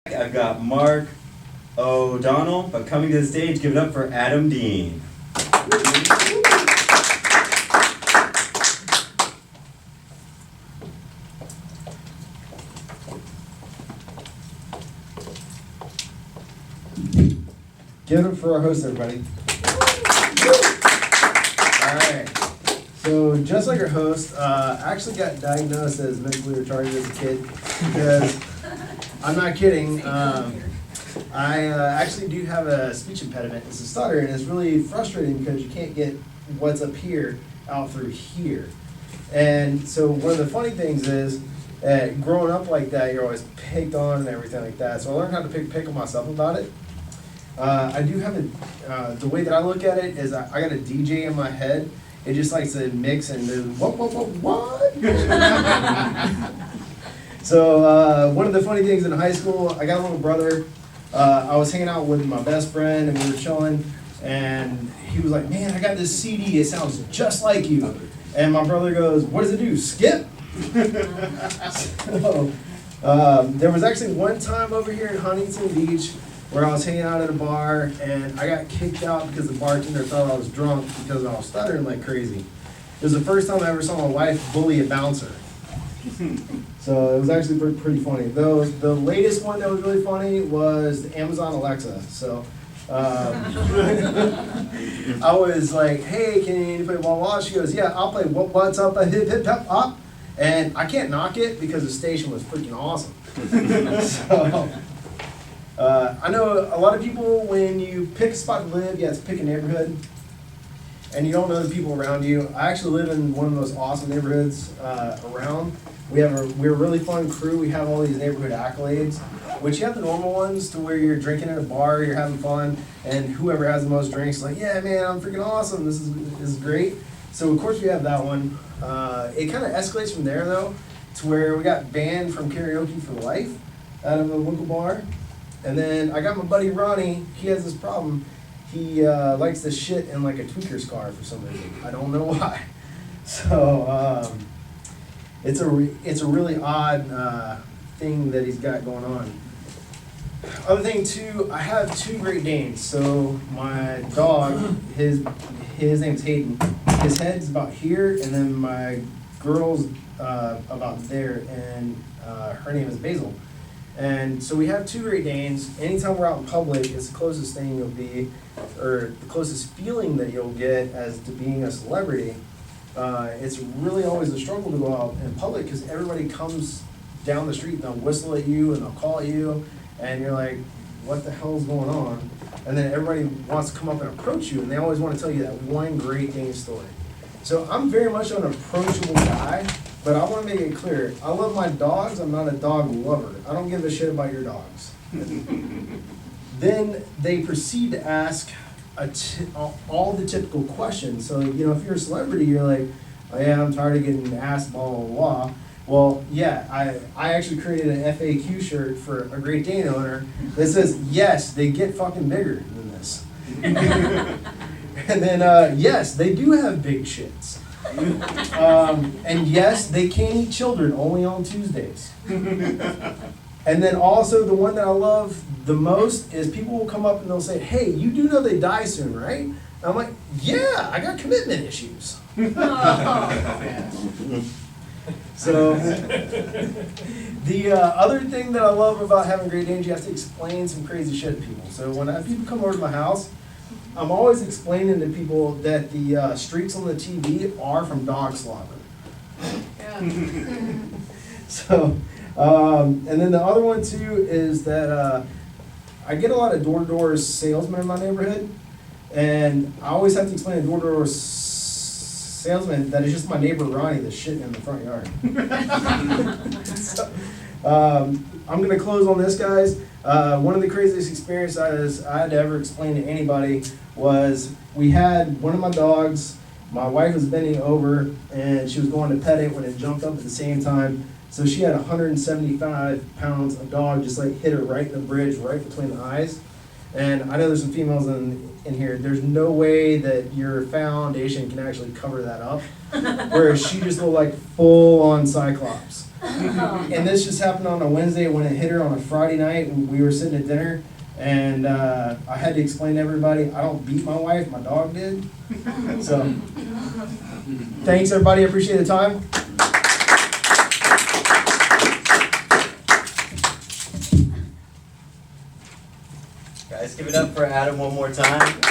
I've got Mark O'Donnell, but coming to the stage, give it up for Adam Dean. Give it up for our host, everybody. All right. So just like our host, I actually got diagnosed as mentally retarded as a kid because I'm not kidding. I actually do have a speech impediment. It's a stutter, and it's really frustrating because you can't get what's up here out through here. And so one of the funny things is, growing up like that, you're always picked on and everything like that. So I learned how to pick on myself about it. I do have the way that I look at it is I got a DJ in my head. It just likes to mix and do what? So one of the funny things in high school, I got a little brother. I was hanging out with my best friend and we were chilling, and he was like, "Man, I got this CD. It sounds just like you." And my brother goes, "What does it do? Skip?" So, there was actually one time over here in Huntington Beach where I was hanging out at a bar and I got kicked out because the bartender thought I was drunk because I was stuttering like crazy. It was the first time I ever saw my wife bully a bouncer. So it was actually pretty funny. Though the latest one that was really funny was the Amazon Alexa. So I was like, "Hey, can you play Wah Wah?" She goes, "Yeah, I'll play What's Up, a Hip Hip Hop Up." And I can't knock it because the station was freaking awesome. So I know a lot of people, when you pick a spot to live, you have to pick a neighborhood, and you don't know the people around you. I actually live in one of the most awesome neighborhoods around. We're a really fun crew. We have all these neighborhood accolades, which you have the normal ones to where you're drinking at a bar, you're having fun, and whoever has the most drinks is like, "Yeah, man, I'm freaking awesome. This is great." So of course we have that one. It kind of escalates from there though, to where we got banned from karaoke for life out of a local bar. And then I got my buddy Ronnie. He has this problem. He likes to shit in like a tweaker's car for some reason. I don't know why. So it's a really odd thing that he's got going on. Other thing too, I have two Great Danes. So my dog, his name's Hayden. His head's about here, and then my girl's about there, and her name is Basil. And so we have two Great Danes. Anytime we're out in public, it's the closest thing you'll be, or the closest feeling that you'll get as to being a celebrity. It's really always a struggle to go out in public because everybody comes down the street and they'll whistle at you and they'll call at you, and you're like, "What the hell's going on?" And then everybody wants to come up and approach you, and they always want to tell you that one Great Dane story. So I'm very much an approachable guy. But I want to make it clear, I love my dogs, I'm not a dog lover. I don't give a shit about your dogs. Then they proceed to ask all the typical questions. So, if you're a celebrity, you're like, "Oh yeah, I'm tired of getting asked, blah, blah, blah." Well, yeah, I actually created an FAQ shirt for a Great Dane owner that says, "Yes, they get fucking bigger than this." And then, yes, they do have big shits. And yes, they can eat children only on Tuesdays. And then also the one that I love the most is people will come up and they'll say, "Hey, you do know they die soon, right?" And I'm like, "Yeah, I got commitment issues." So the other thing that I love about having Great Danes, you have to explain some crazy shit to people. So when people come over to my house, I'm always explaining to people that the streaks on the TV are from dog slaughter. Yeah. So, and then the other one too is that I get a lot of door-to-door salesmen in my neighborhood, and I always have to explain to door-to-door salesman that it's just my neighbor Ronnie that's shitting in the front yard. So, I'm going to close on this, guys. One of the craziest experiences I had to ever explain to anybody was we had one of my dogs. My wife was bending over, and she was going to pet it when it jumped up at the same time. So she had 175 pounds of dog just like hit her right in the bridge, right between the eyes. And I know there's some females in here. There's no way that your foundation can actually cover that up. Whereas she just looked like full-on Cyclops. And this just happened on a Wednesday when it hit her on a Friday night when we were sitting at dinner. And I had to explain to everybody, I don't beat my wife, my dog did. So, thanks everybody, I appreciate the time. Guys, give it up for Adam one more time.